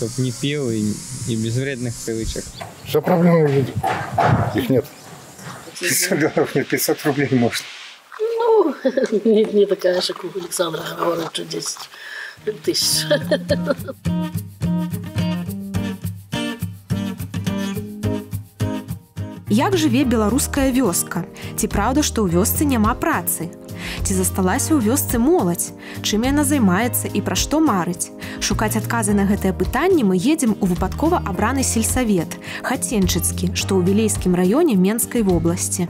чтобы не пил и без вредных привычек. Все проблемы люди. Их нет. 500 долларов нет, 500 рублей может. Ну, не такая же, как у Александра говорит, что 10 тысяч. Як жыве беларуская вёска? Ці праўда, што ў вёсцы няма працы? Ці засталася ў вёсцы моладзь? Чым яна займаецца і пра што марыць? Шукаць адказы на гэтыя пытанні мы едзем у выпадкова абраны сельсавет Хаценчыцкі, што ў Вілейскім раёне Менскай вобласці.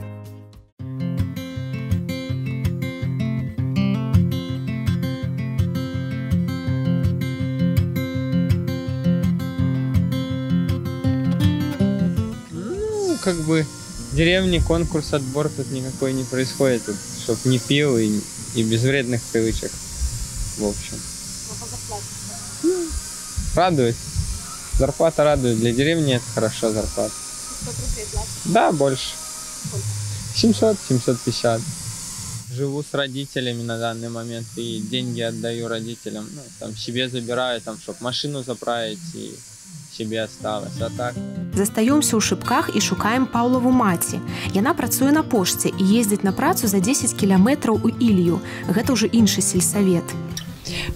Как бы в деревне конкурс, отбор тут никакой не происходит, тут, чтоб не пил и без вредных привычек, в общем. Радует. Зарплата радует. Для деревни это хорошо, зарплата. 500 рублей платят? Да, больше. Сколько? 700-750. Живу с родителями на данный момент и деньги отдаю родителям. Ну, там себе забираю, там, чтобы машину заправить и себе осталось, а так. Застаёмся ў Шыпках і шукаем Паўлаву маці. Яна працуе на пошце і ездзіць на працу за 10 кіламетраў у Ілью. Гэта ўжо іншы сельсавет.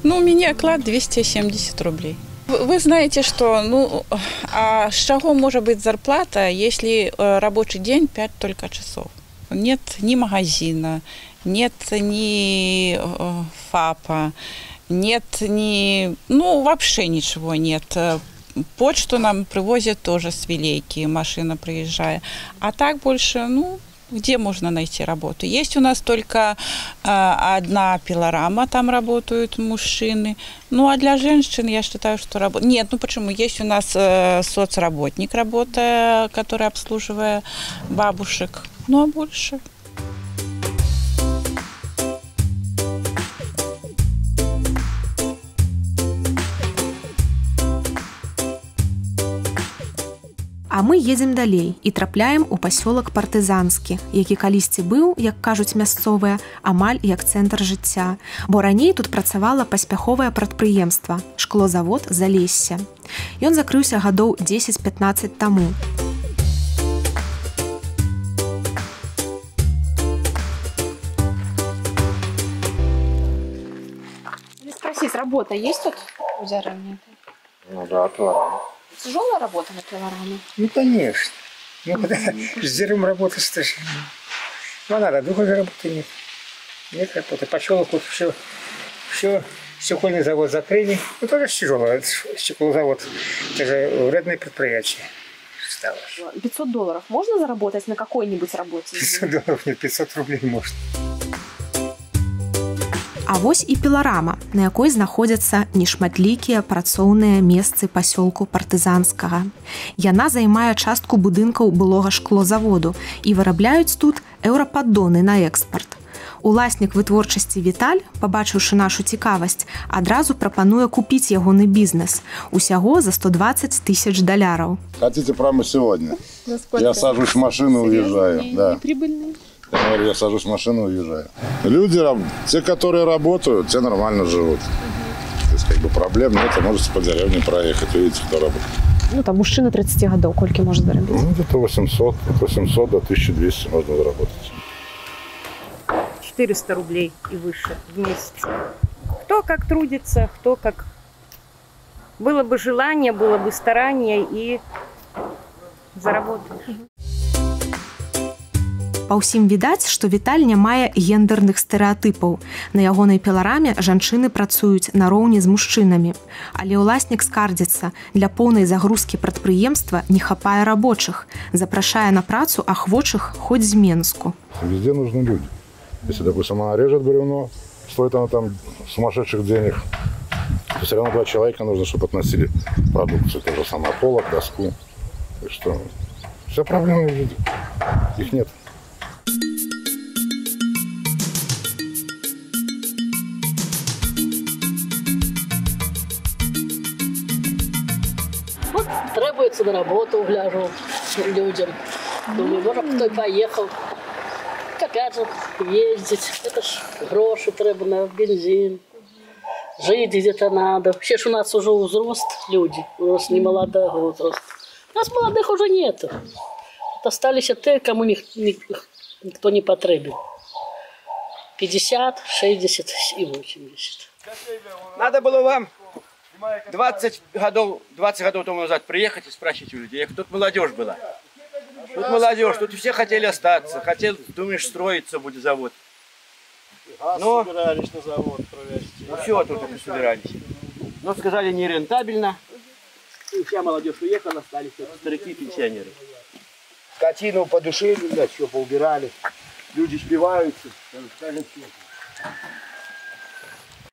Ну, у меня оклад 270 рублей. Вы знаете, что, ну, а с чего может быть зарплата, если рабочий день 5 только часов? Нет ни магазина, нет ни ФАПа, нет ни... Ну, вообще ничего нет. Почту нам привозят тоже с Вилейки, машина приезжает. А так больше, ну, где можно найти работу? Есть у нас только одна пилорама, там работают мужчины. Ну, а для женщин, я считаю, что работа... Нет, ну почему? Есть у нас соцработник, работа, который обслуживает бабушек. Ну, а больше... А мы едзем далей і трапляем у пасёлак Партызанскі, які калісьці быў, як кажуць мясцовыя, амаль як цэнтр жыцця. Бо раней тут працавала паспяховае прадпрыемства – шклозавод «Залессе». Ён закрыўся гадоў 10-15 таму. Спросить, работа есть тут у деревни? Ну да, пилорама. Тяжелая работа на пилораме? Ну, конечно. Ну, с деревом работать тоже. Ну, надо, другой работы нет. Нет работы. Поселок вот все стекольный завод закрыли. Ну, тоже тяжело. Стеклозавод. Это же вредное предприятие. 500 долларов можно заработать на какой-нибудь работе? 500 долларов нет, 500 рублей может. А вось і піларама, на якой знаходзяцца нешматлікія працоўныя месцы пасёлку Партызанскага. Яна займае частку будынкаў былога шклозаводу і вырабляюць тут еўрападдоны на экспарт. Уласнік вытворчасці Віталь, пабачыўшы нашу цікавасць, адразу прапануе купіць ягоны бізнес. Усяго за 120 тысяч долларов. Хотите прямо сегодня? Я сажусь в машину и уезжаю. Да. Неприбыльные? Я говорю, я сажусь в машину и уезжаю. Люди, те, которые работают, те нормально живут. То есть, как бы проблем нет, а можете по деревне проехать, увидите, кто работает. Ну, там мужчина 30 годов, кольки может заработать? Ну, где-то 800 до 1200 можно заработать. 400 рублей и выше в месяц. Кто как трудится, кто как... Было бы желание, было бы старание и заработаешь. Па ўсім відаць, што Віталь не мае гендерных стэрэатыпаў. На ягонай пілараме жанчыны працуюць нароўні з мужчынамі. Але ўласнік скардзіцца, для поўнай загрузкі прадпрыемства не хапае рабочых. Запрашае на працу ахвочых хоць з Менску. Везде нужны люди. Если, допустим, она режет бревно, стоит она там сумасшедших денег, то все равно 2 человека нужно, чтобы относили продукцию. То же самое, полок, доску. И что? Все проблемы люди. Их нет. Вот требуется на работу, гляжу людям. Думаю, может, кто и поехал. Опять же, ездить. Это ж гроши треба на бензин. жить где-то надо. Вообще ж у нас уже взрост люди, у нас не молодого возраста. У нас молодых уже нету. Вот остались те, кому никто не потребен. 50, 60 и 80. Надо было вам 20 годов тому назад приехать и спрашивать у людей. Тут молодежь была. Тут молодежь, тут все хотели остаться. Думаешь, строиться будет завод. Но собирались на завод провести. Ну, все тут это собирались. Но сказали, нерентабельно. И вся молодежь уехала, остались старики и пенсионеры. Скотину подушили, блядь, все поубирали. Люди спиваются.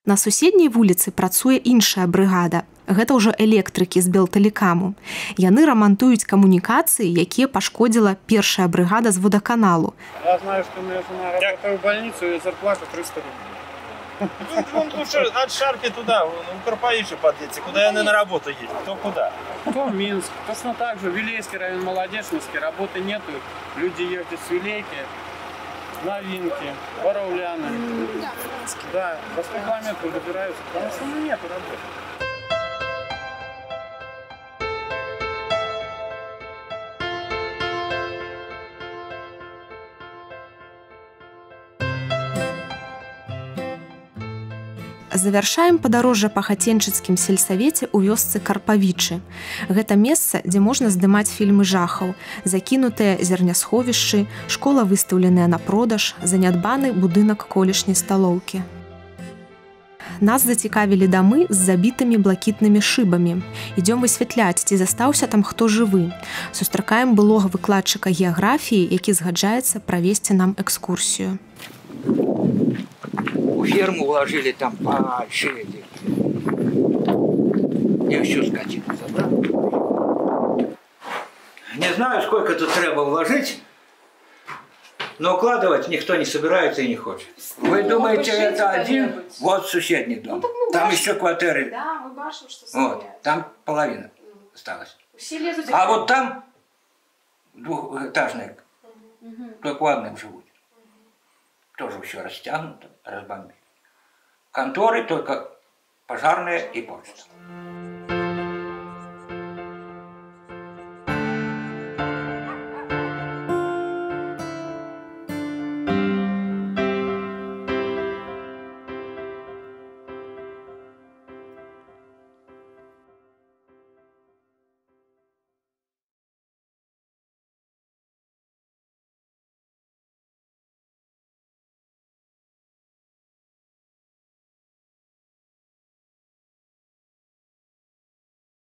На суседняй вуліцы працуе іншая брыгада. Гэта ўжо электрыкі з Белтэлекаму. Яны рамантуюць камунікацыі, якія пашкодзіла першая брыгада з водаканалу. Я знаю, что моя жена работает в больницу, и зарплата 300 рублей. Вон лучше от Шарки туда, в Карпаише подъедете, куда они на работу едут. Кто куда? Кто в Минск. Точно так же, Вилейский район, Молодежный, работы нету. Люди ездят с Вилейки, Новинки, Боровляны. Да, за 100 километров добираются, потому что нету работы. Завяршаем падарожжа па хаценчыцкім сельсавеце ў вёсцы Карпавічы. Гэта месца, дзе можна здымаць фільмы жахаў, закінутыя зернясховішчы, школа выстаўленая на продаж, занядбаны будынак колішняй сталоўкі. Нас зацікавілі дамы з забітымі блакітнымі шыбамі. Ідём высвятляць, ці застаўся там хто жывы. Сустракаем былога выкладчыка геаграфіі, які згаджаецца правесці нам экскурсію. Ферму вложили там по череде. Я всю скотину забрал. Не знаю, сколько тут треба вложить, но укладывать никто не собирается и не хочет. Вы думаете, это один? Вот соседний дом. Там еще квартиры. Да, мы бачим, что вот, там половина осталась. А вот там двухэтажные, только в одном живут. Тоже все растянуто, разбомбили. Конторы только пожарные и почта.